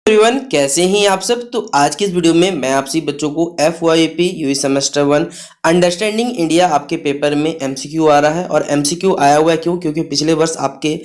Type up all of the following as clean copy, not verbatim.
Everyone, कैसे हैं आप सब। तो आज की इस वीडियो में मैं आपसे बच्चों को FYP UE semester 1 understanding India आपके पेपर में MCQ आ रहा है। और MCQ आया हुआ है क्यों? क्योंकि पिछले वर्ष आपके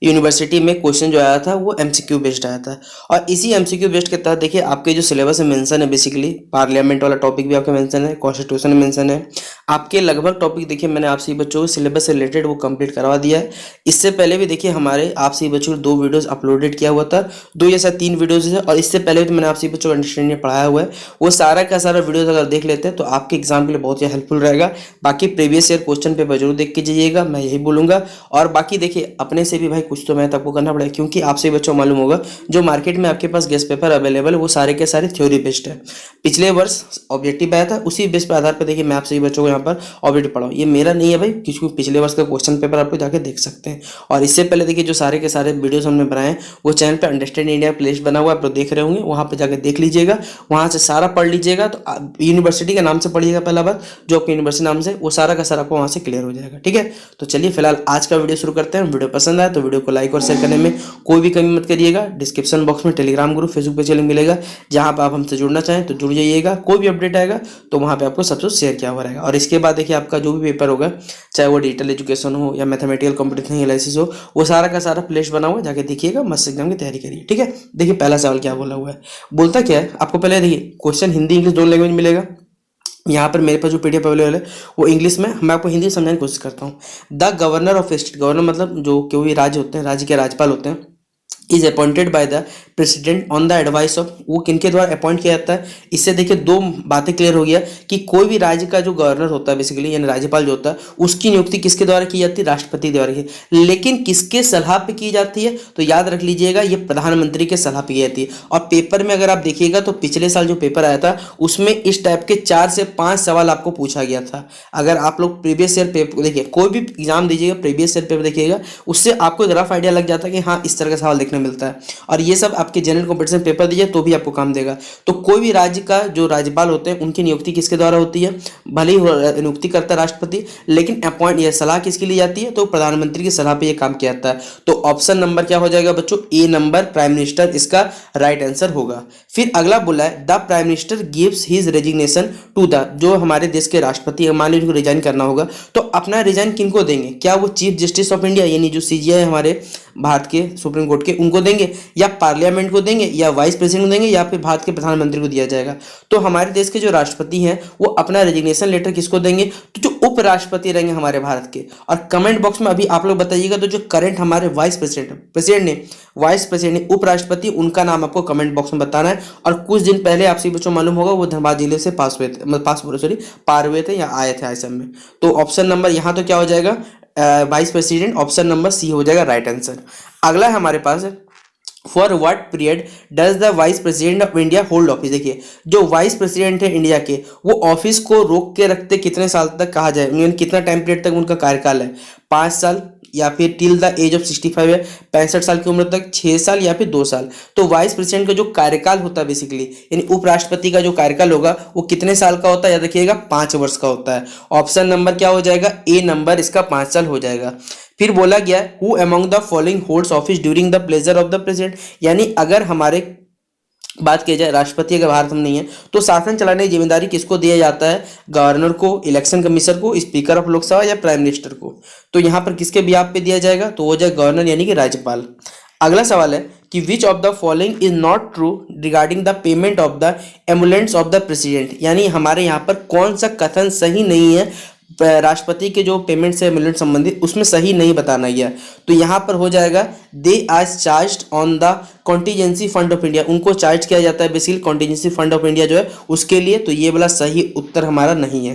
यूनिवर्सिटी में क्वेश्चन जो आया था वो MCQ बेस्ड आया था। और इसी MCQ बेस्ड के तहत देखिए आपके जो सिलेबस में मेंशन है, बेसिकली पार्लियामेंट वाला टॉपिक भी आपका मेंशन है, कॉन्स्टिट्यूशन मेंशन है, आपके लगभग टॉपिक देखिए मैंने आपसे बच्चों को सिलेबस से रिलेटेड वो कंप्लीट करवा दिया है। इससे पहले भी देखिए हमारे आपसे बच्चों को 2 वीडियोस अपलोडेड किया हुआ था, 2 या शायद 3 वीडियोस है। और इससे पहले तो मैंने आपसे बच्चों को अंडरस्टैंडिंग में पढ़ाया हुआ है, वो सारा का सारा वीडियोस अगर देख लेते हैं तो आपके एग्जाम के लिए बहुत ही हेल्पफुल रहेगा। बाकी प्रीवियस ईयर क्वेश्चन पेपर जरूर देख के जाइएगा, मैं यही बोलूंगा। और बाकी देखिए अपने से भी भाई कुछ तो मैथ आपको करना पड़ेगा, क्योंकि आपसे बच्चों मालूम होगा जो मार्केट में आपके पास गेस्ट पेपर अवेलेबल है वो सारे के सारे थ्योरी बेस्ड है। पिछले वर्ष ऑब्जेक्टिव आया था, उसी बेस पर आधार पर देखिए मैं आपसे बच्चों को यहाँ पर ऑब्जेक्टिव पढ़ाऊँ। ये मेरा नहीं है भाई, क्योंकि पिछले वर्ष का क्वेश्चन पेपर आपको जाके देख सकते हैं। और इससे पहले देखिए जो सारे के सारे वीडियोस हमने बनाए हैं वो चैनल पे अंडरस्टैंड इंडिया प्लेलिस्ट बना हुआ है, आप लोग देख रहे होंगे, वहाँ पे जाके देख लीजिएगा, वहाँ से सारा पढ़ लीजिएगा। तो यूनिवर्सिटी के नाम से पढ़िएगा, पहला बात जो आपकी यूनिवर्सिटी नाम से, वो सारा का सारा आपको वहाँ से क्लियर हो जाएगा। ठीक है, तो चलिए फिलहाल आज का वीडियो शुरू करते हैं। वीडियो पसंद आए तो वीडियो को लाइक और शेयर करने में कोई भी कमी मत करिएगा। डिस्क्रिप्शन बॉक्स में टेलीग्राम ग्रुप, फेसबुक पे लिंक मिलेगा, जहाँ पर आप हमसे जुड़ना चाहें तो जुड़ जाइएगा। कोई भी अपडेट आएगा तो वहाँ पे आपको सबसे शेयर किया हुआ रहेगा। और इसके बाद देखिए आपका जो भी पेपर होगा, चाहे वो डिजिटल एजुकेशन हो या मैथमेटिकल कंपटीशन एनालिसिस हो, वो सारा का सारा प्लेलिस्ट बना हुआ है, जाके देखिएगा, मस्त एग्जाम की तैयारी करिए। ठीक है, देखिए पहला सवाल क्या बोला हुआ है, बोलता क्या है आपको पहले देखिए क्वेश्चन हिंदी इंग्लिश दोनों लैंग्वेज मिलेगा। यहाँ पर मेरे पास जो PDF अवेलेबल है वो इंग्लिश में, मैं आपको हिंदी समझाने की कोशिश करता हूँ। The governor of state, governor मतलब जो कोई भी राज्य होते हैं, राज्य के राज्यपाल होते हैं, is appointed by the president on the advice of, वो किनके द्वारा अपॉइंट किया जाता है। इससे देखिए 2 बातें क्लियर हो गया कि कोई भी राज्य का जो गवर्नर होता है बेसिकली, यानी राज्यपाल जो होता है, उसकी नियुक्ति किसके द्वारा की जाती है, राष्ट्रपति द्वारा की। लेकिन किसके सलाह पे की जाती है, तो याद रख लीजिएगा ये प्रधानमंत्री के सलाह पे की जाती है। और पेपर में अगर आप देखिएगा तो पिछले साल जो पेपर आया था उसमें इस टाइप के 4 से 5 सवाल आपको पूछा गया था। अगर आप लोग प्रीवियस ईयर पेपर देखिए, कोई भी एग्जाम दीजिएगा प्रीवियस ईयर पेपर देखिएगा, उससे आपको एक रफ आइडिया लग जाता है कि हाँ इस तरह का सवाल देखने मिलता है। और ये सब आपके जनरल कॉम्पिटिशन पेपर दीजिए तो भी आपको काम देगा। तो कोई भी राज्य का जो राज्यपाल होते हैं उनकी नियुक्ति किसके द्वारा होती है, भले ही नियुक्ति करता है राष्ट्रपति, लेकिन अपॉइंट या सलाह किसके लिए जाती है, तो प्रधानमंत्री की सलाह पे ये काम किया जाता है। तो ऑप्शन नंबर क्या हो जाएगा बच्चों, ए नंबर प्राइम मिनिस्टर इसका राइट आंसर होगा। फिर अगला बोला है the prime minister gives his resignation to the, जो हमारे देश के राष्ट्रपति, मान लीजिए उनको रिजाइन करना होगा तो अपना रिजाइन किनको देंगे, क्या वो चीफ जस्टिस ऑफ इंडिया यानी जो CJI हमारे भारत के सुप्रीम कोर्ट के, उनको देंगे, या पार्लियामेंट को देंगे, या वाइस प्रेसिडेंट को देंगे, या फिर भारत के प्रधानमंत्री को दिया जाएगा। तो हमारे देश के जो राष्ट्रपति हैं वो अपना रेजिग्नेशन लेटर किसको देंगे, तो जो उपराष्ट्रपति रहेंगे हमारे भारत के। और कमेंट बॉक्स में अभी आप लोग बताइएगा तो जो करंट हमारे वाइस प्रेसिडेंट ने उपराष्ट्रपति, उनका नाम आपको कमेंट बॉक्स में बताना है। और कुछ दिन पहले आपसे बच्चों मालूम होगा वो धनबाद जिले से पार हुए थे या आए थे आईएसएम में। तो ऑप्शन नंबर यहाँ तो क्या हो जाएगा, vice president, option number C हो जाएगा राइट आंसर। अगला है हमारे पास for what period does the vice president of India hold office. देखिए जो वाइस प्रेसिडेंट है इंडिया के, वो ऑफिस को रोक के रखते कितने साल तक कहा जाए, कितना टाइम पीरियड तक उनका कार्यकाल है, 5 साल, या फिर टिल द एज ऑफ 65 है, 65 साल की उम्र तक, 6 साल, या फिर 2 साल। तो वाइस प्रेसिडेंट का जो कार्यकाल होता है बेसिकली, यानी उपराष्ट्रपति का जो कार्यकाल होगा वो कितने साल का होता है, याद रखिएगा 5 वर्ष का होता है। ऑप्शन नंबर क्या हो जाएगा, ए नंबर इसका 5 साल हो जाएगा। फिर बोला गया who among the following holds office during the pleasure of the president, यानी अगर हमारे बात की जाए राष्ट्रपति अगर भारत में नहीं है तो शासन चलाने की जिम्मेदारी किसको दिया जाता है, गवर्नर को, इलेक्शन कमीशनर को, स्पीकर ऑफ लोकसभा या प्राइम मिनिस्टर को। तो यहाँ पर किसके बिहाफ पे दिया जाएगा, तो वो जाए गवर्नर यानी कि राज्यपाल। अगला सवाल है कि which of the following is not true regarding the payment of the emoluments of the president, यानी हमारे यहाँ पर कौन सा कथन सही नहीं है राष्ट्रपति के जो पेमेंट से एमुलेंट संबंधित, उसमें सही नहीं बताना गया। तो यहाँ पर हो जाएगा they are charged on the contingency fund of India, उनको चार्ज किया जाता है basically contingency fund of India जो है उसके लिए। तो ये वाला सही उत्तर हमारा नहीं है।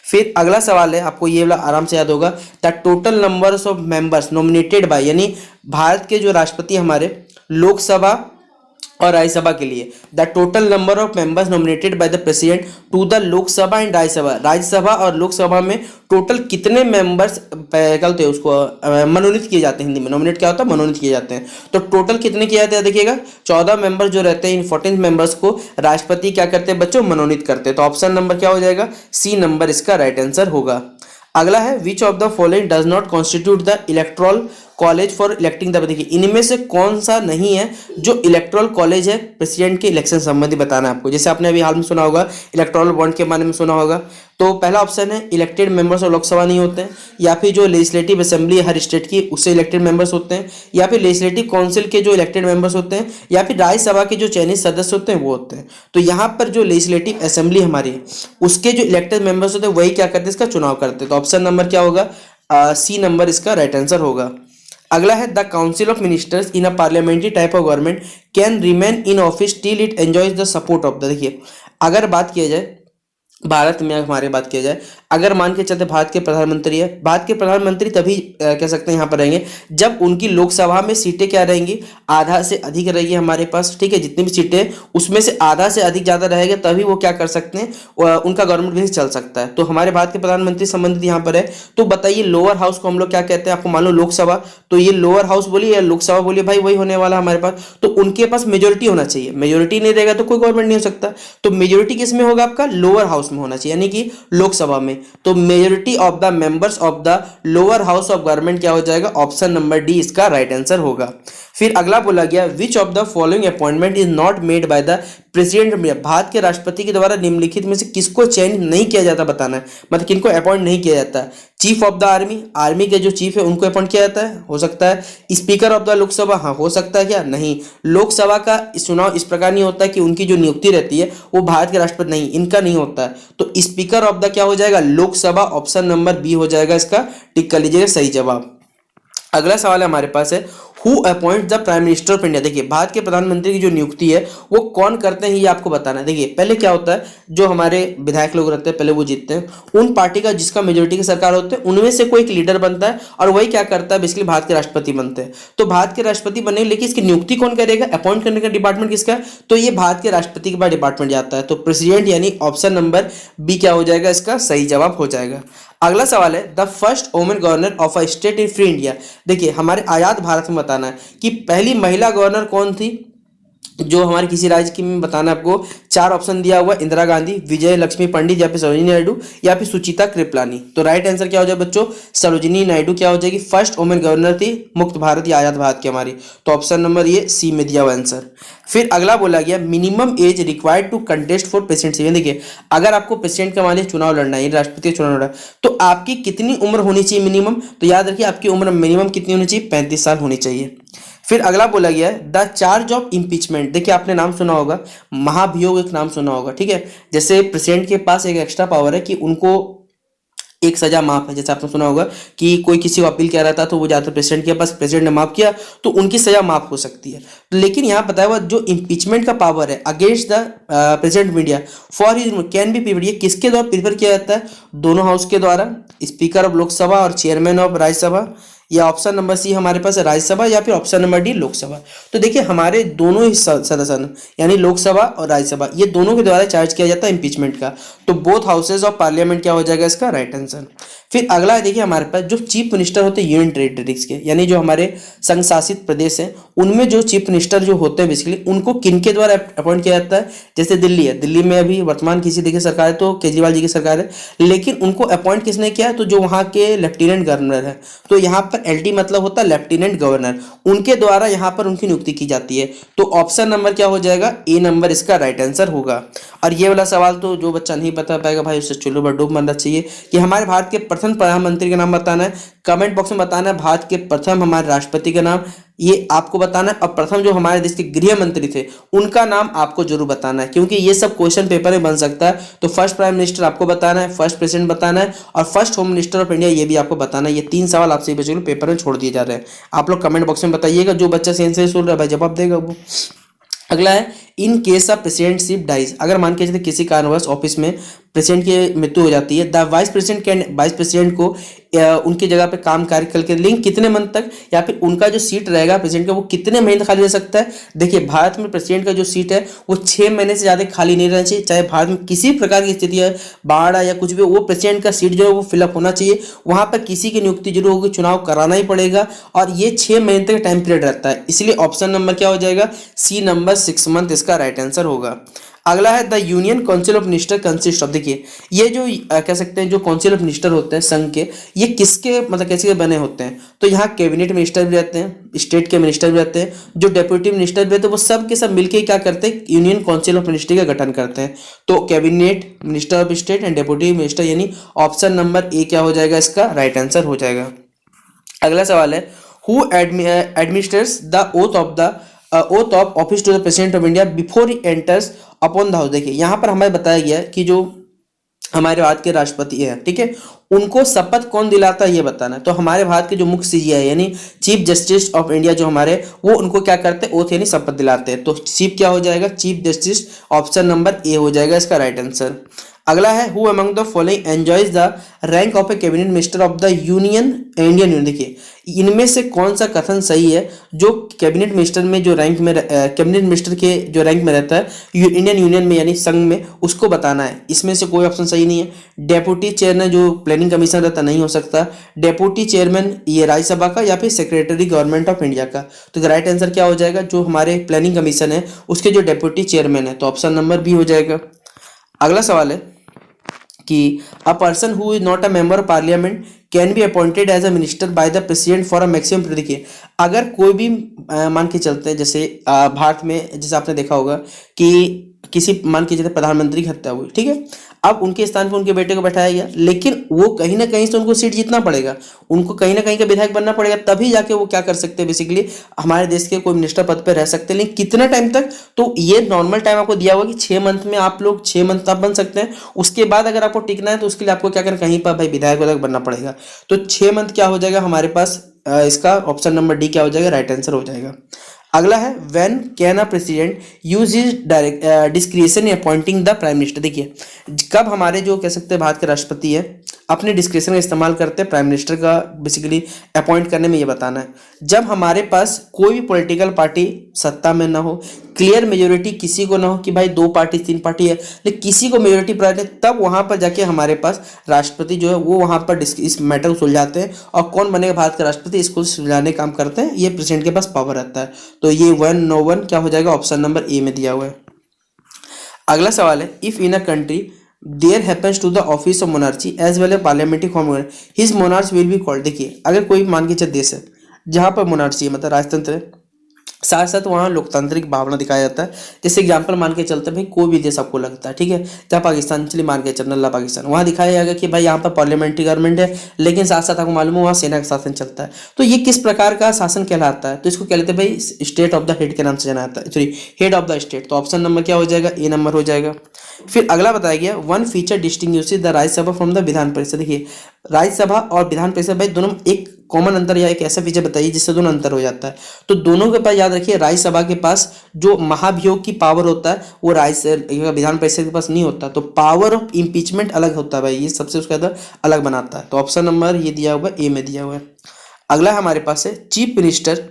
फिर अगला सवाल है, आपको ये वाला आराम से याद होगा, the total numbers of members nominated bye, यानी भारत के जो राष्ट्रपति हमारे लोकसभा और राज्यसभा के लिए, the total number of members nominated by the president to the Lok Sabha and Rajya Sabha और लोकसभा में टोटल कितने मेंबर्स कहते हैं उसको मनोनीत किए जाते हैं, हिंदी में नॉमिनेट क्या होता है, मनोनीत किए जाते हैं। तो टोटल कितने किए जाते हैं, देखिएगा 14 मेंबर्स जो रहते हैं, इन 14 मेंबर्स को राष्ट्रपति क्या करते हैं बच्चों, मनोनीत करते हैं। तो ऑप्शन नंबर क्या हो जाएगा, सी नंबर इसका राइट आंसर होगा। अगला है विच of the following does not constitute the electoral college for electing the, देखिए इनमें से कौन सा नहीं है जो इलेक्टोरल कॉलेज है प्रेसिडेंट के इलेक्शन संबंधी बताना है आपको। जैसे आपने अभी हाल में सुना होगा इलेक्टोरल बॉन्ड के बारे में सुना होगा, तो पहला ऑप्शन है इलेक्टेड मेंबर्स ऑफ लोकसभा नहीं होते हैं, या फिर जो लेजिस्लेटिव असेंबली हर स्टेट की उससे इलेक्टेड मेंबर्स होते हैं, या फिर लेजिस्लेटिव काउंसिल के जो इलेक्टेड मेंबर्स होते हैं, या फिर राज्यसभा के जो चयनित सदस्य होते हैं वो होते हैं। तो यहाँ पर जो लेजिस्लेटिव असेंबली हमारी है उसके जो इलेक्टेड मेंबर्स होते हैं वही क्या करते हैं, इसका चुनाव करते हैं। तो ऑप्शन नंबर क्या होगा, सी नंबर इसका राइट आंसर होगा। अगला है the council of ministers in a parliamentary type of government can remain in office till it enjoys the support of the, देखिए अगर बात किया जाए भारत में, हमारे बात किया जाए, अगर मान के चलते भारत के प्रधानमंत्री है, भारत के प्रधानमंत्री तभी कह सकते हैं यहाँ पर रहेंगे जब उनकी लोकसभा में सीटें क्या रहेंगी, आधा से अधिक रहेगी हमारे पास, ठीक है, जितनी भी सीटें उसमें से आधा से अधिक ज़्यादा रहेगा तभी वो क्या कर सकते हैं, उनका गवर्नमेंट भी चल सकता है। तो हमारे भारत के प्रधानमंत्री संबंधित यहाँ पर है। तो बताइए लोअर हाउस को हम लोग क्या कहते हैं, आपको मालूम लोकसभा, तो ये लोअर हाउस बोलिए या लोकसभा बोलिए भाई वही होने वाला हमारे पास। तो उनके पास मेजोरिटी होना चाहिए, मेजोरिटी नहीं रहेगा तो कोई गवर्नमेंट नहीं हो सकता। तो मेजोरिटी किस में होगा, आपका लोअर हाउस में होना चाहिए, यानी कि लोकसभा में। तो majority of the members of the lower house of government क्या हो जाएगा, ऑप्शन नंबर डी इसका राइट आंसर होगा। फिर अगला बोला गया विच of the following appointment is not made by the president, Bharat के राष्ट्रपति के द्वारा निम्नलिखित में से किसको चयन नहीं किया जाता बताना है, मतलब किनको अपॉइंट नहीं किया जाता। Chief of the army, army के जो चीफ है उनको अपॉइंट किया जाता है, हो सकता है। स्पीकर ऑफ द लोकसभा, हाँ हो सकता है, क्या नहीं। लोकसभा का चुनाव इस प्रकार नहीं होता है कि उनकी जो नियुक्ति रहती है वो भारत के राष्ट्रपति, नहीं इनका नहीं होता है। तो स्पीकर ऑफ द क्या हो जाएगा, लोकसभा, ऑप्शन नंबर बी हो जाएगा इसका, टिक कर लीजिएगा सही जवाब। अगला सवाल है हमारे पास है who appoint the prime minister of India, देखिए भारत के प्रधानमंत्री की जो नियुक्ति है वो कौन करते हैं ये आपको बताना है। देखिए पहले क्या होता है, जो हमारे विधायक लोग रहते हैं पहले वो जीतते हैं, उन पार्टी का जिसका मेजोरिटी की सरकार होते हैं उनमें से कोई एक लीडर बनता है और वही क्या करता है, बेसिकली भारत के राष्ट्रपति बनते हैं। तो भारत के राष्ट्रपति बने, लेकिन इसकी नियुक्ति कौन करेगा, अपॉइंट करने का डिपार्टमेंट किसका है, तो ये भारत के राष्ट्रपति के पास डिपार्टमेंट जाता है। तो प्रेसिडेंट यानी ऑप्शन नंबर बी क्या हो जाएगा, इसका सही जवाब हो जाएगा। अगला सवाल है the first women governor of a state in free India, देखिए हमारे आजाद भारत में बताना है कि पहली महिला गवर्नर कौन थी जो हमारे किसी राज्य की में बताना है आपको। चार ऑप्शन दिया हुआ, इंदिरा गांधी, विजय लक्ष्मी पंडित, या फिर सरोजिनी नायडू, या फिर सुचिता कृपलानी। तो राइट आंसर क्या हो जाएगा बच्चों, सरोजिनी नायडू क्या हो जाएगी, फर्स्ट वुमेन गवर्नर थी मुक्त भारत या आजाद भारत की हमारी। तो ऑप्शन नंबर ये सी में दिया हुआ आंसर। फिर अगला बोला गया minimum age required to contest for president, देखिए अगर आपको प्रेसिडेंट का मान लीजिए चुनाव लड़ना है, राष्ट्रपति का चुनाव लड़ना है, तो आपकी कितनी उम्र होनी चाहिए मिनिमम, तो याद रखिए आपकी उम्र मिनिमम कितनी होनी चाहिए, 35 साल होनी चाहिए। फिर अगला बोला गया है द चार्ज ऑफ इम्पीचमेंट, देखिए आपने नाम सुना होगा, महाभियोग एक नाम सुना होगा, ठीक है। जैसे प्रेसिडेंट के पास एक एक्स्ट्रा पावर है कि उनको एक सजा माफ है, जैसे आपने सुना होगा कि कोई किसी को अपील किया रहता तो वो जाकर प्रेसिडेंट के पास, प्रेसिडेंट ने माफ किया तो उनकी सजा माफ हो सकती है। लेकिन यहाँ बताया हुआ जो इम्पीचमेंट का पावर है against the president of India for his can be preferred, ये किसके द्वारा प्रीफर किया जाता है, दोनों हाउस के द्वारा, स्पीकर ऑफ लोकसभा और चेयरमैन ऑफ राज्यसभा, या ऑप्शन नंबर सी हमारे पास है राज्यसभा, या फिर ऑप्शन नंबर डी लोकसभा। तो देखिए हमारे दोनों ही सदस्य यानी लोकसभा और राज्यसभा ये दोनों के द्वारा चार्ज किया जाता है इम्पीचमेंट का। तो बोथ हाउसेज ऑफ पार्लियामेंट क्या हो जाएगा इसका राइट आंसर। फिर अगला है देखिए हमारे पास जो चीफ मिनिस्टर होते हैं यूनियन टेरिटरीज के, यानी जो हमारे संघ शासित प्रदेश हैं उनमें जो चीफ मिनिस्टर जो होते हैं बेसिकली उनको किनके द्वारा अपॉइंट किया जाता है। जैसे दिल्ली है, दिल्ली में अभी वर्तमान किसी देखिए सरकार है तो केजरीवाल जी की सरकार है, लेकिन उनको अपॉइंट किसने किया, तो जो वहाँ के लेफ्टिनेंट गवर्नर है, तो यहाँ पर एलटी मतलब होता है लेफ्टिनेंट गवर्नर, उनके द्वारा यहाँ पर उनकी नियुक्ति की जाती है। तो ऑप्शन नंबर क्या हो जाएगा, ए नंबर इसका राइट आंसर होगा। और ये वाला सवाल तो जो बच्चा नहीं बता पाएगा भाई उससे चुल्लू पर डूब मरना चाहिए कि हमारे भारत के प्रथम प्रधानमंत्री का नाम बताना है, कमेंट बॉक्स में बताना है भारत के प्रथम हमारे राष्ट्रपति का नाम ये आपको बताना है, और प्रथम जो हमारे देश के गृह मंत्री थे उनका नाम आपको जरूर बताना है, क्योंकि ये सब क्वेश्चन पेपर में बन सकता है। तो फर्स्ट प्राइम मिनिस्टर आपको बताना है, फर्स्ट प्रेसिडेंट बताना है, और first home minister of India ये भी आपको बताना है। ये 3 सवाल आपसे बच्चों पेपर में छोड़ दिए जा रहे हैं। आप लोग कमेंट बॉक्स में बताइएगा, जो बच्चा सेंस से सुन रहा है भाई जवाब देगा वो। अगला है in case of presidentship dies, अगर मान के चलते किसी कारणवश ऑफिस में प्रेसिडेंट की मृत्यु हो जाती है, the vice president can, vice president को उनकी जगह पे काम कार्य करके लेकिन कितने मंथ तक, या फिर उनका जो सीट रहेगा प्रेसिडेंट का वो कितने महीने खाली रह सकता है। देखिए भारत में प्रेसिडेंट का जो सीट है वो 6 महीने से ज़्यादा खाली नहीं रहना चाहिए, चाहे भारत में किसी प्रकार की स्थिति है, बाढ़ या कुछ भी, वो प्रेसिडेंट का सीट जो है वो फिलअप होना चाहिए। वहाँ पर किसी की नियुक्ति जरूर होगी, चुनाव कराना ही पड़ेगा, और ये 6 महीने तक टाइम पीरियड रहता है। इसलिए ऑप्शन नंबर क्या हो जाएगा, सी नंबर 6 मंथ इसका राइट आंसर होगा। अगला है the union council of minister consist of, देखिए ये जो कह सकते हैं जो काउंसिल ऑफ मिनिस्टर होते हैं संघ के, ये किसके मतलब कैसे बने होते हैं, तो यहाँ कैबिनेट मिनिस्टर भी रहते हैं, स्टेट के मिनिस्टर भी रहते हैं, जो डेप्यूटी मिनिस्टर भी रहते हैं, वो सब के सब मिलकर क्या करते हैं, यूनियन काउंसिल ऑफ मिनिस्ट्री का गठन करते हैं। तो cabinet minister of state and deputy minister, यानी ऑप्शन नंबर ए क्या हो जाएगा, इसका राइट आंसर हो जाएगा। अगला सवाल है who administers the oath of office to the president of India before he enters upon the house. देखिए यहाँ पर हमें बताया गया कि जो हमारे भारत के राष्ट्रपति है, ठीक है, उनको शपथ कौन दिलाता है ये बताना है। तो हमारे भारत के जो मुख्य सीजीआई यानी चीफ जस्टिस ऑफ इंडिया जो हमारे, वो उनको क्या करते हैं, ओथ यानी शपथ दिलाते हैं। तो चीफ क्या हो जाएगा, chief justice, option number A हो जाएगा इसका राइट आंसर। अगला है who among the following enjoys the rank of A cabinet minister of the union Indian union. देखिए इनमें से कौन सा कथन सही है, जो कैबिनेट मिनिस्टर में जो रैंक में कैबिनेट मिनिस्टर के जो रैंक में रहता है इंडियन यूनियन में यानी संघ में, उसको बताना है। इसमें से कोई ऑप्शन सही नहीं है। डेप्यूटी चेयरमैन जो प्लानिंग कमीशन रहता नहीं हो सकता, डेप्यूटी चेयरमैन ये राज्यसभा का या फिर सेक्रेटरी गवर्नमेंट ऑफ इंडिया का। तो राइट आंसर क्या हो जाएगा, जो हमारे प्लानिंग कमीशन है उसके जो डेप्यूटी चेयरमैन है, तो ऑप्शन नंबर बी हो जाएगा। अगला सवाल है कि a person who is not a member of parliament can be appointed as a minister by the president for a maximum period. देखिए अगर कोई भी मान के चलते हैं, जैसे भारत में जैसे आपने देखा होगा कि किसी मान के चलते प्रधानमंत्री की हत्या हुई, ठीक है, अब उनके स्थान पर उनके बेटे को बैठाया गया, लेकिन वो कहीं ना कहीं से उनको सीट जीतना पड़ेगा, उनको कहीं ना कहीं का विधायक बनना पड़ेगा, तभी जाके वो क्या कर सकते हैं, बेसिकली हमारे देश के कोई मिनिस्टर पद पर रह सकते हैं। लेकिन कितना टाइम तक, तो ये नॉर्मल टाइम आपको दिया हुआ कि 6 मंथ में आप लोग 6 मंथ आप बन सकते हैं। उसके बाद अगर आपको टिकना है तो उसके लिए आपको क्या करना, कहीं पर भाई विधायक बनना पड़ेगा। तो 6 मंथ क्या हो जाएगा हमारे पास, इसका ऑप्शन नंबर डी क्या हो जाएगा, राइट आंसर हो जाएगा। अगला है when can a president use his discretion in appointing the prime minister. देखिए कब हमारे जो कह सकते हैं भारत के राष्ट्रपति है अपने डिस्क्रिशन का इस्तेमाल करते हैं प्राइम मिनिस्टर का बेसिकली अपॉइंट करने में, ये बताना है। जब हमारे पास कोई भी पॉलिटिकल पार्टी सत्ता में ना हो, क्लियर मेजोरिटी किसी को ना हो कि भाई 2 पार्टी 3 पार्टी है, लेकिन किसी को मेजोरिटी प्राप्त है, तब वहां पर जाके हमारे पास राष्ट्रपति जो है वो वहां पर इस मैटर को सुलझाते हैं, और कौन बनेगा भारत का राष्ट्रपति इसको सुलझाने का काम करते हैं, ये प्रेसिडेंट के पास पावर रहता है। तो ये 1 क्या हो जाएगा, ऑप्शन नंबर ए में दिया हुआ है। अगला सवाल है if in a country there happens to the office of monarchy as well a parliamentary form his monarch will be called. देखिए अगर कोई मान के चल देश है जहां पर मोनार्ची मतलब राजतंत्र है, साथ साथ वहाँ लोकतांत्रिक भावना दिखाया जाता है। जैसे एग्जाम्पल मान के चलते हैं भाई, कोई भी देश आपको लगता है, ठीक है, जहाँ पाकिस्तान, चलिए मान के चलना ला पाकिस्तान, वहाँ दिखाया जाएगा कि भाई यहाँ पर पार्लियामेंट्री गवर्नमेंट है, लेकिन साथ साथ आपको मालूम है वहाँ सेना का शासन चलता है। तो ये किस प्रकार का शासन कहलाता है, तो इसको कहते हैं भाई स्टेट ऑफ द हेड के नाम से जाना जाता है, sorry head of the state. तो ऑप्शन नंबर क्या हो जाएगा, ए नंबर हो जाएगा। फिर अगला बताया गया one feature distinguishes the Rajya Sabha from the Vidhan Parishad. देखिए राज्यसभा और विधान परिषद भाई दोनों एक कॉमन अंतर या एक ऐसा फीचर बताइए जिससे दोनों अंतर हो जाता है। तो दोनों के पास याद रखिए, राज्यसभा के पास जो महाभियोग की पावर होता है वो विधान परिषद के पास नहीं होता। तो पावर ऑफ इम्पीचमेंट अलग होता है भाई, ये सबसे उसका अंदर अलग बनाता है। तो ऑप्शन नंबर ये दिया हुआ है, ए में दिया हुआ है। अगला हमारे पास है चीफ मिनिस्टर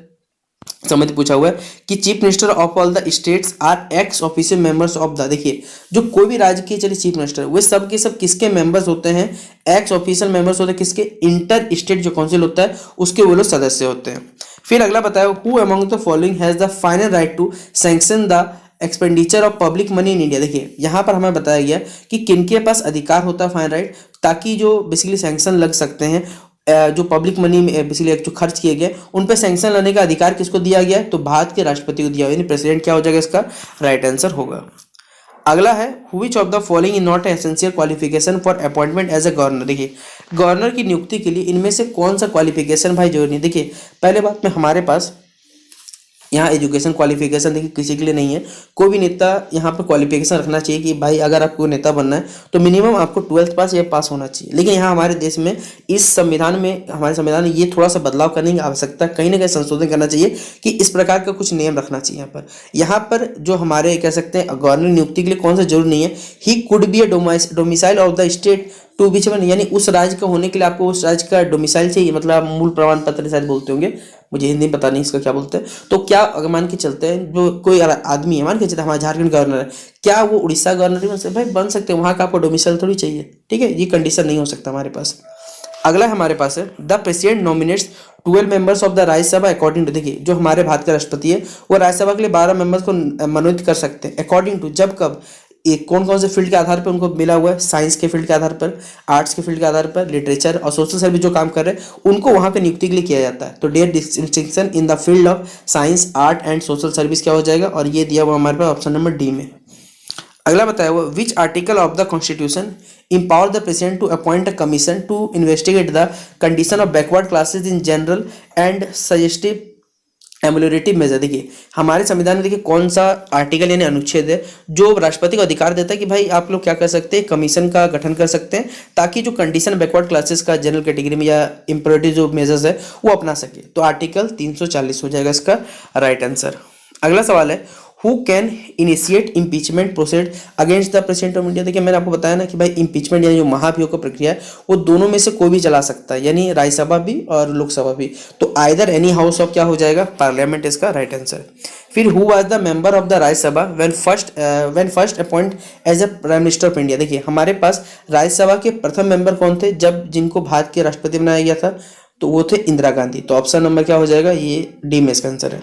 समझ पूछा हुआ है कि chief minister of all the states are ex officio members of the. देखिए जो कोई भी राज्य के चलिए चीफ मिनिस्टर वे सब के सब किसके मेंबर्स होते हैं, एक्स ऑफिशियल मेंबर्स होते हैं किसके, इंटर स्टेट जो काउंसिल होता है उसके वो लोग सदस्य होते हैं। फिर अगला बताया who among the following has the final right to sanction the expenditure of public money in India. देखिए यहाँ पर हमें बताया गया कि किनके पास अधिकार होता है फाइनल राइट, ताकि जो बेसिकली सैंक्शन लग सकते हैं जो पब्लिक मनी में बेसिकली जो खर्च किए गए उन पे सैंक्शन लाने का अधिकार किसको दिया गया है, तो भारत के राष्ट्रपति को दिया गया, यानी प्रेसिडेंट क्या हो जाएगा, इसका राइट आंसर होगा। अगला है which of the following is not essential qualification for appointment as a governor. देखिए गवर्नर की नियुक्ति के लिए इनमें से कौन सा क्वालिफिकेशन भाई जरूरी नहीं। देखिए पहले बात में हमारे पास यहाँ एजुकेशन क्वालिफिकेशन देखिए किसी के लिए नहीं है। कोई भी नेता यहाँ पर क्वालिफिकेशन रखना चाहिए कि भाई अगर आपको नेता बनना है तो मिनिमम आपको 12th पास या पास होना चाहिए। लेकिन यहाँ हमारे देश में इस संविधान में, हमारे संविधान में ये थोड़ा सा बदलाव करने की आवश्यकता, कहीं ना कहीं संशोधन करना चाहिए कि इस प्रकार का कुछ नियम रखना चाहिए। यहाँ पर जो हमारे कह सकते हैं गवर्नर नियुक्ति के लिए कौन सा जरूरी नहीं है, he could be a domicile of the state to which one, यानी उस राज्य का होने के लिए आपको उस राज्य का डोमिसाइल चाहिए, मतलब मूल प्रमाण पत्र शायद बोलते होंगे, मुझे हिंदी में पता नहीं इसका क्या बोलते हैं। तो क्या अगर मान के चलते हैं जो कोई आदमी है, मान के चलते हमारा झारखंड गवर्नर है, क्या वो उड़ीसा गवर्नर भी बन सकते भाई, बन सकते हैं, वहाँ का आपको डोमिसाइल थोड़ी चाहिए, ठीक है, ये कंडीशन नहीं हो सकता हमारे पास। अगला हमारे पास है the president nominates 12 members of the Rajya Sabha according to. देखिए जो हमारे भारत के राष्ट्रपति है वो राज्यसभा के लिए 12 मेंबर्स को मनोनीत कर सकते हैं अकॉर्डिंग टू, जब कब, कौन कौन से फील्ड के आधार पर उनको मिला हुआ है, साइंस के फील्ड के आधार पर, आर्ट्स के फील्ड के आधार पर, लिटरेचर और सोशल सर्विस जो काम कर रहे हैं उनको वहां पे नियुक्ति के लिए किया जाता है। तो their distinction in the field of science, art and social service क्या हो जाएगा, और ये दिया हुआ हमारे पास ऑप्शन नंबर डी में। अगला बताया हुआ, which article of the constitution empower the president to appoint a commission to investigate the condition of backward classes in general and suggestive ameliorative measure. देखिए हमारे संविधान में देखिए कौन सा आर्टिकल यानी अनुच्छेद है जो राष्ट्रपति को अधिकार देता है कि भाई आप लोग क्या कर सकते हैं, कमीशन का गठन कर सकते हैं ताकि जो कंडीशन बैकवर्ड क्लासेस का जनरल कैटेगरी में या इम्पोरेटिव जो मेजर्स है वो अपना सके। तो आर्टिकल 340 हो जाएगा इसका राइट आंसर। अगला सवाल है, who can initiate impeachment proceed against the president of India. देखिए मैंने आपको बताया ना कि भाई इम्पीचमेंट यानी जो महाभियोग का प्रक्रिया है वो दोनों में से कोई भी चला सकता है, यानी राज्यसभा भी और लोकसभा भी। तो आइदर एनी हाउस ऑफ क्या हो जाएगा, पार्लियामेंट इसका राइट आंसर। फिर who was the member of the Rajya Sabha when first appoint as a prime minister of India. देखिए हमारे पास राज्यसभा के प्रथम मेंबर कौन थे जब जिनको भारत के राष्ट्रपति बनाया गया था, तो वो थे इंदिरा गांधी। तो ऑप्शन नंबर क्या हो जाएगा, ये डी में इसका आंसर है।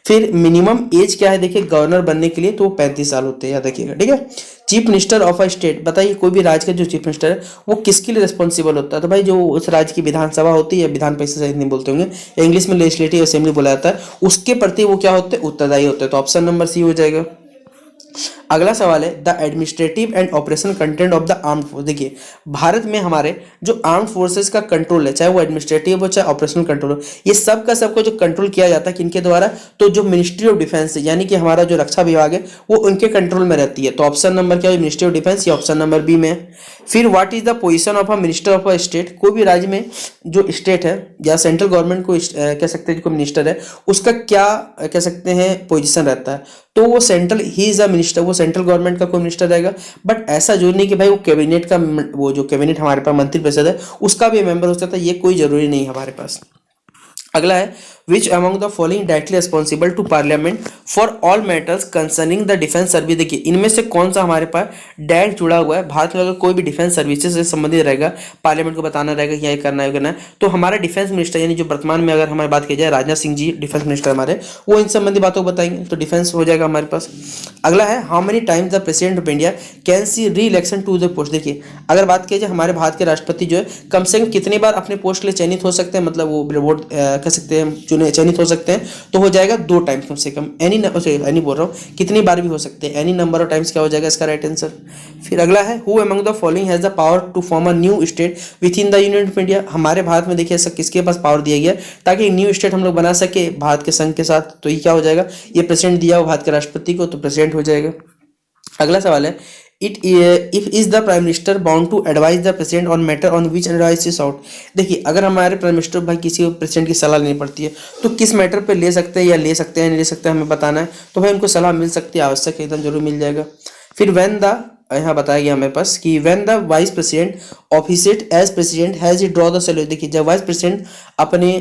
फिर मिनिमम एज क्या है, देखिए गवर्नर बनने के लिए तो वो 35 साल होते हैं, याद रखिएगा, ठीक है। Chief minister of a state, बताइए कोई भी राज्य का जो चीफ मिनिस्टर है वो किसके लिए रिस्पॉन्सिबल होता है, तो भाई जो उस राज्य की विधानसभा होती है, विधान परिषद शायद नहीं बोलते होंगे, इंग्लिश में लेजिस्लेटिव असेंबली बोला जाता है, उसके प्रति वो क्या होते हैं, उत्तरदायी होते हैं। तो ऑप्शन नंबर सी हो जाएगा। अगला सवाल है, the administrative and operation content of the armed force. देखिए भारत में हमारे जो आर्म फोर्सेस का कंट्रोल है, चाहे वो एडमिनिस्ट्रेटिव हो चाहे ऑपरेशनल कंट्रोल हो, ये सब का सबको जो कंट्रोल किया जाता है किनके द्वारा, तो जो मिनिस्ट्री ऑफ डिफेंस है यानी कि हमारा जो रक्षा विभाग है वो उनके कंट्रोल में रहती है। तो ऑप्शन नंबर क्या है, मिनिस्ट्री ऑफ डिफेंस, या ऑप्शन नंबर बी में। फिर what is the position of a minister of a state. कोई भी राज्य में जो स्टेट है या सेंट्रल गवर्नमेंट को कह सकते हैं जो मिनिस्टर है उसका क्या कह सकते हैं पोजीशन रहता है, तो वो central he is a minister, वो सेंट्रल गवर्नमेंट का कोई मिनिस्टर रहेगा। बट ऐसा जो नहीं कि भाई वो कैबिनेट का, वो जो कैबिनेट हमारे पास मंत्रिपरिषद है उसका भी मेंबर हो सकता है, ये कोई जरूरी नहीं है हमारे पास। अगला है, which among the following directly responsible to parliament for all matters concerning the defence service. देखिए इनमें से कौन सा हमारे पास डायरेक्ट जुड़ा हुआ है, भारत में अगर कोई भी डिफेंस सर्विसेज से संबंधित रहेगा, पार्लियामेंट को बताना रहेगा कि ये करना है करना है, तो हमारा डिफेंस मिनिस्टर यानी जो वर्तमान में अगर हमारी बात की जाए राजनाथ सिंह जी डिफेंस मिनिस्टर हमारे, वो इन संबंधी बातों को बताएंगे, तो डिफेंस हो जाएगा हमारे पास। अगला है, how many times the president of India can seek re election to the post. देखिए अगर बात की जाए हमारे भारत के राष्ट्रपति जो है कम से कम कितनी बार अपने पोस्ट के लिए चयनित हो सकते हैं, मतलब वो वोट कह सकते हैं चयनित हो सकते हैं, तो हो जाएगा 2 टाइम्स कम से कम। एनी बोल रहा हूँ कितनी बार भी हो सकते हैं, एनी नंबर ऑफ टाइम्स क्या हो जाएगा इसका राइट आंसर। फिर अगला है, who among the following has the power to form a new state within the union of India. हमारे भारत में देखिए ऐसा किसके पास पावर दिया गया ताकि एक न्यू स्टेट हम लोग बना सके भारत के संघ के साथ, तो ये क्या हो जाएगा, ये प्रेसिडेंट दिया हुआ भारत के राष्ट्रपति को, तो प्रेसिडेंट हो जाएगा। अगला सवाल है, if is the prime minister bound to advise the president on matter on which advice is out. देखिए अगर हमारे प्राइम मिनिस्टर भाई किसी प्रेसिडेंट की सलाह लेनी पड़ती है तो किस मैटर पे ले सकते हैं या ले सकते हैं नहीं ले सकते हैं हमें बताना है, तो भाई उनको सलाह मिल सकती है, आवश्यक एकदम जरूर मिल जाएगा। फिर व्हेन द, यहाँ बताया गया हमारे पास कि when the vice president officiates as president has he draw the salary. देखिए जब वाइस प्रेसिडेंट अपने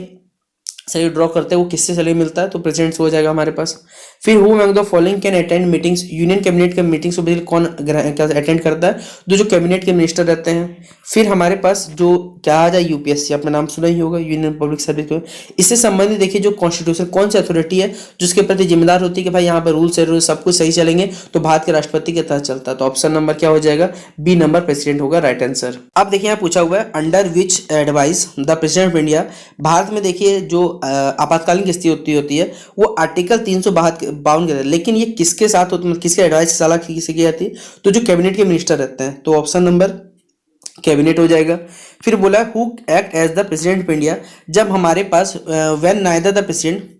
सैलरी ड्रॉ करते हैं वो किससे सैलरी मिलता है, तो प्रेसिडेंट से हो जाएगा हमारे पास। फिर who among the following can attend meetings. Union cabinet के मीटिंग्स को बेसिकली कौन क्या अटेंड करता है, जो कैबिनेट के मिनिस्टर रहते हैं। फिर हमारे पास जो क्या आ जाए यूपीएससी, आपने नाम सुना ही होगा, यूनियन पब्लिक सर्विस को, इससे संबंधित देखिए जो कॉन्स्टिट्यूशन कौन सी अथॉरिटी है जिसके प्रति जिम्मेदार होती है कि भाई यहाँ पर रूल्स एंड सब कुछ सही चलेंगे, तो भारत के राष्ट्रपति के तहत चलता है। तो ऑप्शन नंबर क्या हो जाएगा, बी नंबर प्रेसिडेंट होगा राइट आंसर। अब देखिए यहाँ पूछा हुआ है, under which advice the president of India. Bharat में देखिए जो आपातकालीन की स्थिति होती है वो आर्टिकल 352 के, लेकिन ये किसके साथ होती है, किसके एडवाइस की सलाह किसी की जाती है, तो जो कैबिनेट के मिनिस्टर रहते हैं, तो ऑप्शन नंबर कैबिनेट हो जाएगा। फिर बोला who act as the president of India. जब हमारे पास व्हेन नाइदर द प्रेसिडेंट,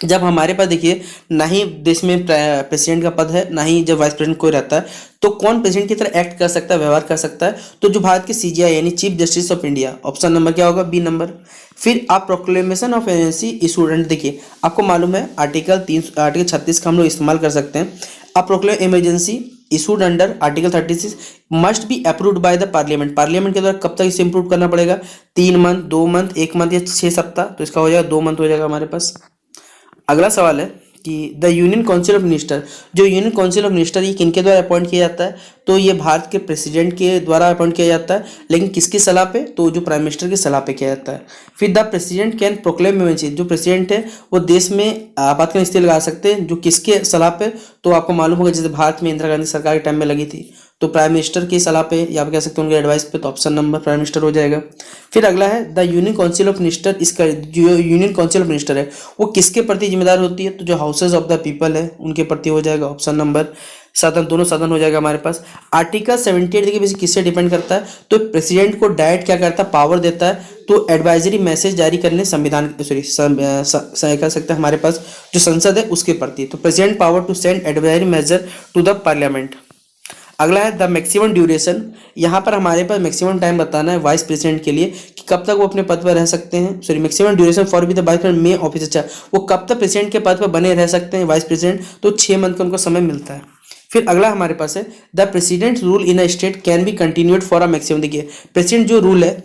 जब हमारे पास देखिए ना ही देश में प्रेसिडेंट का पद है ना ही जब वाइस प्रेसिडेंट कोई रहता है, तो कौन प्रेसिडेंट की तरह एक्ट कर सकता है, व्यवहार कर सकता है, तो जो भारत के सीजीआई यानी chief justice of India. Option number क्या होगा, बी नंबर। फिर आप प्रोक्लेमेशन ऑफ इमरजेंसी इशूड। देखिए आपको मालूम है आर्टिकल 36 का हम लोग इस्तेमाल कर सकते हैं। अब proclaim emergency issued under article 36 must be approved by the parliament. Parliament के द्वारा कब तक इसे इम्प्रूव करना पड़ेगा, 3 मंथ, 2 मंथ, 1 मंथ या 6 सप्ताह, तो इसका हो जाएगा 2 मंथ हो जाएगा हमारे पास। अगला सवाल है, कि the union council of minister, जो यूनियन काउंसिल ऑफ मिनिस्टर ये किनके द्वारा अपॉइंट किया जाता है, तो ये भारत के प्रेसिडेंट के द्वारा अपॉइंट किया जाता है, लेकिन किसकी सलाह पे, तो जो प्राइम मिनिस्टर की सलाह पे किया जाता है। फिर the president can proclaim emergency, जो प्रेसिडेंट है वो देश में आपातकालीन स्थिति लगा सकते हैं, जो किसके सलाह पे, तो आपको मालूम होगा जैसे भारत में इंदिरा गांधी सरकार के टाइम में लगी थी, तो प्राइम मिनिस्टर की सलाह पे या आप कह सकते हैं उनके एडवाइस पे, तो ऑप्शन नंबर प्राइम मिनिस्टर हो जाएगा। फिर अगला है the union council of minister, इसका जो यूनियन काउंसिल ऑफ मिनिस्टर है वो किसके प्रति जिम्मेदार होती है, तो जो हाउसेज ऑफ द पीपल है उनके प्रति हो जाएगा, ऑप्शन नंबर सदन, दोनों सदन हो जाएगा हमारे पास। आर्टिकल 78 देखिए बेसिक किससे डिपेंड करता है, तो प्रेसिडेंट को डायरेक्ट क्या करता है, पावर देता है, तो एडवाइजरी मैसेज जारी करने संविधान सॉरी कह सकते हैं हमारे पास जो संसद है उसके प्रति, तो president power to send advisory major to the parliament. अगला है द मैक्सिमम ड्यूरेशन, यहाँ पर हमारे पास मैक्सिमम टाइम बताना है वाइस प्रेसिडेंट के लिए कि कब तक वो अपने पद पर रह सकते हैं, sorry maximum duration for be the vice president may office, अच्छा वो कब तक प्रेसिडेंट के पद पर बने रह सकते हैं वाइस प्रेसिडेंट, तो 6 मंथ का उनको समय मिलता है। फिर अगला हमारे पास है the president rule in a state can be continued for a maximum, देखिए प्रेसिडेंट जो रूल है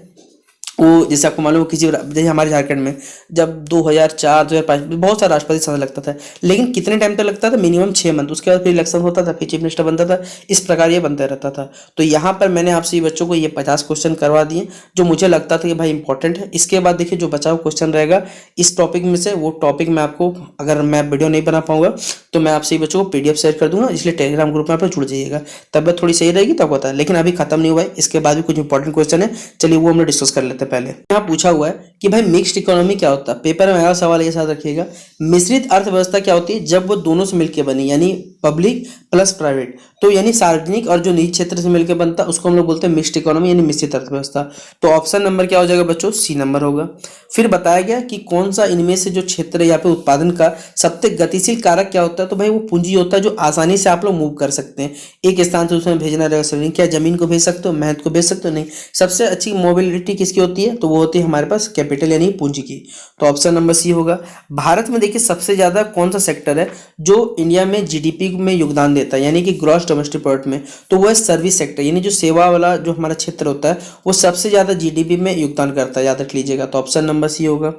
वो जैसे आपको मालूम हो किसी जैसे हमारे झारखंड में जब 2004 2005 बहुत सारा राष्ट्रपति शासन लगता था, लेकिन कितने टाइम तक लगता था, मिनिमम 6 मंथ, उसके बाद फिर इलेक्शन होता था, फिर चीफ मिनिस्टर बनता था, इस प्रकार ये बनता रहता था। तो यहाँ पर मैंने आपसे बच्चों को ये 50 क्वेश्चन करवा दिए जो मुझे लगता था कि भाई इंपॉर्टेंट है। इसके बाद देखिए जो बचा हुआ क्वेश्चन रहेगा इस टॉपिक में से, वो टॉपिक मैं आपको अगर मैं वीडियो नहीं बना पाऊंगा तो मैं आपसे बच्चों को PDF शेयर कर दूंगा, इसलिए टेलीग्राम ग्रुप में आप जुड़ जाइएगा, तबियत थोड़ी सही रहेगी तब होता है। लेकिन अभी खत्म नहीं हुआ है, इसके बाद भी कुछ इंपॉर्टेंट क्वेश्चन है, चलिए वो हम लोग डिस्कस कर लेते हैं। पहले यहाँ पूछा हुआ है कि भाई मिक्स्ड इकोनॉमी क्या होता है, पेपर में आया सवाल ये साथ रखिएगा। मिश्रित अर्थव्यवस्था क्या होती है, जब वो दोनों से मिलकर बनी, यानी पब्लिक प्लस प्राइवेट, तो यानी सार्वजनिक और जो निजी क्षेत्र से मिलकर बनता है उसको हम लोग बोलते हैं मिक्स्ड इकोनॉमी यानी मिश्रित अर्थव्यवस्था। तो ऑप्शन नंबर क्या हो जाएगा बच्चों, सी नंबर होगा। फिर बताया गया कि कौन सा इनमें से जो क्षेत्र या फिर उत्पादन का सबसे गतिशील कारक क्या होता है, तो भाई वो पूंजी होता है जो आसानी से आप लोग मूव कर सकते हैं, एक स्थान से उसमें भेजना रहेगा, क्या जमीन को भेज सकते हो, मेहनत को भेज सकते हो, नहीं। सबसे अच्छी मोबिलिटी किसकी होती है, तो वो होती है हमारे पास कैपिटल यानी पूंजी की, तो ऑप्शन नंबर सी होगा। भारत में देखिए सबसे ज्यादा कौन सा सेक्टर है जो इंडिया में GDP में योगदान देता है, यानी कि ग्रॉस डोमेस्टिक प्रोडक्ट में, तो वो है सर्विस सेक्टर, यानी जो सेवा वाला जो हमारा क्षेत्र होता है वो सबसे ज्यादा GDP में योगदान करता है, याद रख लीजिएगा, तो ऑप्शन नंबर सी होगा।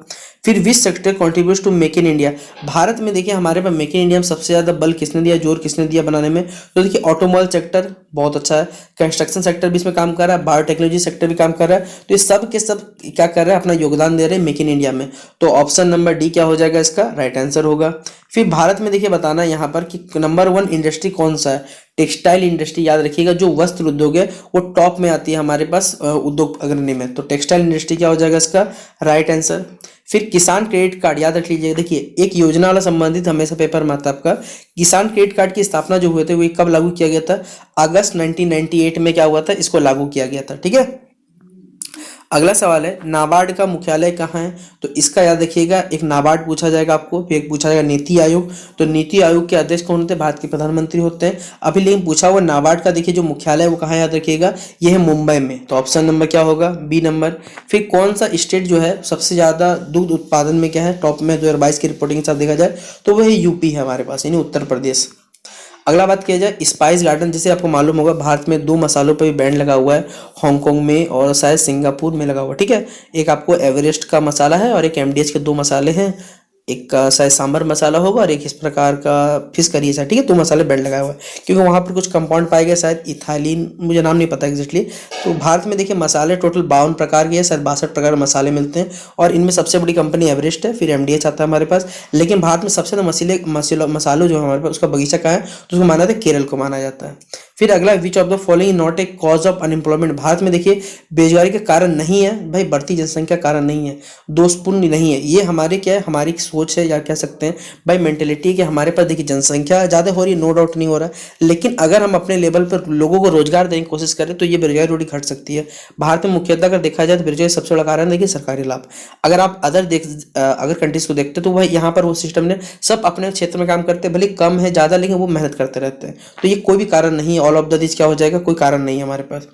फिर which sector contribute to make in India, Bharat में देखिए हमारे पास मेक इन इंडिया में सबसे ज्यादा बल किसने दिया, जोर किसने दिया बनाने में, तो देखिए ऑटोमोबाइल सेक्टर बहुत अच्छा है, कंस्ट्रक्शन सेक्टर भी इसमें काम कर रहा है, बायोटेक्नोलॉजी सेक्टर भी काम कर रहा है, तो ये सब के सब क्या कर रहे हैं, अपना योगदान दे रहे हैं मेक इन इंडिया में, तो ऑप्शन नंबर डी क्या हो जाएगा, इसका राइट आंसर होगा। फिर भारत में देखिए बताना यहाँ पर कि नंबर 1 इंडस्ट्री कौन सा है, टेक्सटाइल इंडस्ट्री, याद रखिएगा जो वस्त्र उद्योग है वो टॉप में आती है हमारे पास उद्योग अग्रणी में, तो टेक्सटाइल इंडस्ट्री क्या हो जाएगा इसका राइट आंसर। फिर किसान क्रेडिट कार्ड, याद रख लीजिएगा, देखिए एक योजना वाला संबंधित हमेशा पेपर में आता है आपका, किसान क्रेडिट कार्ड की स्थापना जो हुए थे वो कब लागू किया गया था, अगस्त 1998 में क्या हुआ था, इसको लागू किया गया था, ठीक है। अगला सवाल है नाबार्ड का मुख्यालय कहाँ है, तो इसका याद रखिएगा, एक नाबार्ड पूछा जाएगा आपको, फिर एक पूछा जाएगा नीति आयोग, तो नीति आयोग के अध्यक्ष कौन होते हैं, भारत के प्रधानमंत्री होते हैं। अभी लेकिन पूछा हुआ नाबार्ड का देखिए जो मुख्यालय है वो कहाँ याद रखिएगा, ये है मुंबई में, तो ऑप्शन नंबर क्या होगा, बी नंबर। फिर कौन सा स्टेट जो है सबसे ज्यादा दुग्ध उत्पादन में क्या है टॉप में 2022 की रिपोर्टिंग के साथ देखा जाए, तो वह यूपी है हमारे पास, यानी उत्तर प्रदेश। अगला बात किया जाए स्पाइस गार्डन, जैसे आपको मालूम होगा भारत में 2 मसालों पर भी बैन लगा हुआ है, हांगकांग में और शायद सिंगापुर में लगा हुआ है, ठीक है। एक आपको एवरेस्ट का मसाला है और एक MDH के 2 मसाले हैं, एक का शायद सांबर मसाला होगा और एक इस प्रकार का फिश करी है, ठीक है, 2 मसाले बैंड लगाया हुआ है क्योंकि वहाँ पर कुछ कंपाउंड पाए गए, शायद इथाइलिन, मुझे नाम नहीं पता एग्जैक्टली। तो भारत में देखिए मसाले टोटल 52 प्रकार के हैं, शायद 62 प्रकार के मसाले मिलते हैं और इनमें सबसे बड़ी कंपनी एवरेस्ट है, फिर MDH आता है हमारे पास। लेकिन भारत में सबसे ज़्यादा मसालों जो हमारे पास उसका बगीचा कहाँ है, तो उसको माना जाता है केरल को माना जाता है। फिर अगला विच of the following not a cause of unemployment, Bharat में देखिए बेरोजगारी का कारण नहीं है भाई, बढ़ती जनसंख्या कारण नहीं है, दोषपूर्ण नहीं है, ये हमारे क्या है, हमारी सोच है या कह सकते हैं भाई मेंटेलिटी कि हमारे पास देखिए जनसंख्या ज़्यादा हो रही है, नो डाउट नहीं हो रहा है, लेकिन अगर हम अपने लेवल पर लोगों को रोजगार देने की कोशिश करें तो ये बेरोजगारी थोड़ी घट सकती है। भारत में मुख्यतः अगर देखा जाए तो बेरोजगारी सबसे बड़ा कारण देखिए सरकारी लाभ। अगर आप अगर कंट्रीज को देखते तो भाई यहाँ पर वो सिस्टम ने सब अपने क्षेत्र में काम करते हैं, भले कम है ज़्यादा लेकिन वो मेहनत करते रहते हैं, तो ये कोई भी कारण नहीं है, ऑल ऑफ द दिस क्या हो जाएगा, कोई कारण नहीं है हमारे पास।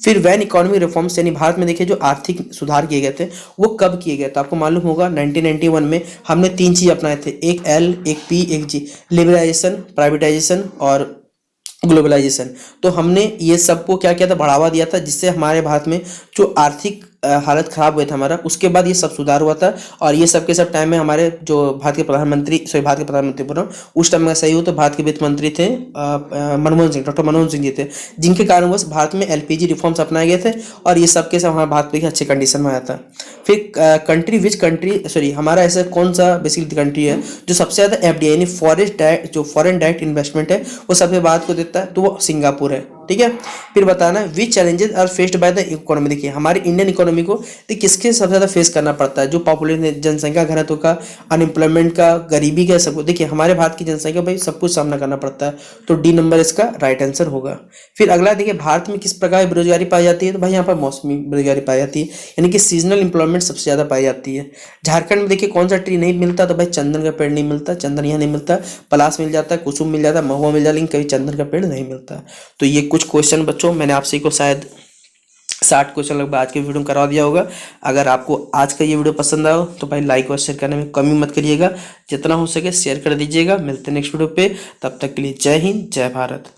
फिर वैन इकोनॉमिक रिफॉर्म्स, यानी भारत में देखिए जो आर्थिक सुधार किए गए थे वो कब किए गए थे, आपको मालूम होगा 1991 में हमने 3 चीज अपनाए थे, एक L, एक P, एक G, लिबरलाइजेशन, प्राइवेटाइजेशन और ग्लोबलाइजेशन। तो हमने ये सबको क्या किया था, बढ़ावा दिया था, जिससे हमारे भारत में जो आर्थिक हालत ख़राब हुआ था हमारा, उसके बाद ये सब सुधार हुआ था। और ये सब के सब टाइम में हमारे जो भारत के प्रधानमंत्री बोल रहा हूँ, उस टाइम में सही हो तो भारत के वित्त मंत्री थे मनमोहन सिंह, डॉक्टर मनमोहन सिंह जी थे, जिनके कारणवश भारत में एलपीजी रिफॉर्म्स अपनाए गए थे और ये सब के सब हमारा भारत देखिए अच्छे कंडीशन में आया था। फिर हमारा ऐसा कौन सा बेसिकली कंट्री है जो सबसे ज़्यादा एफडीआई यानी फॉरेन डायरेक्ट इन्वेस्टमेंट है वो सबसे भारत को देता है, तो वो सिंगापुर है। ठीक है, फिर बताना which challenges are faced by the economy. देखिए हमारी इंडियन इकोनॉमी को किसके सबसे ज़्यादा फेस करना पड़ता है, जो पॉपुलेशन जनसंख्या घनत्व का, अनएम्प्लॉयमेंट का, गरीबी का, सबको देखिए हमारे भारत की जनसंख्या भाई सब कुछ सामना करना पड़ता है, तो डी नंबर इसका राइट आंसर होगा। फिर अगला देखिए भारत में किस प्रकार की बेरोजगारी पाई जाती है, तो भाई यहाँ पर मौसमी बेरोजगारी पाई जाती है, यानी कि सीजनल एम्प्लॉयमेंट सबसे ज़्यादा पाई जाती है। झारखंड में देखिए कौन सा ट्री नहीं मिलता, तो भाई चंदन का पेड़ नहीं मिलता, चंदन यहाँ नहीं मिलता, पलास मिल जाता है, कुसुम मिल जाता है, महुआ मिल जाता है, लेकिन कभी चंदन का पेड़ नहीं मिलता। तो ये कुछ क्वेश्चन बच्चों मैंने आपसे को शायद 60 क्वेश्चन लगभग आज के वीडियो में करवा दिया होगा। अगर आपको आज का ये वीडियो पसंद आया हो तो भाई लाइक और शेयर करने में कमी मत करिएगा, जितना हो सके शेयर कर दीजिएगा। मिलते हैं नेक्स्ट वीडियो पे, तब तक के लिए जय हिंद जय भारत।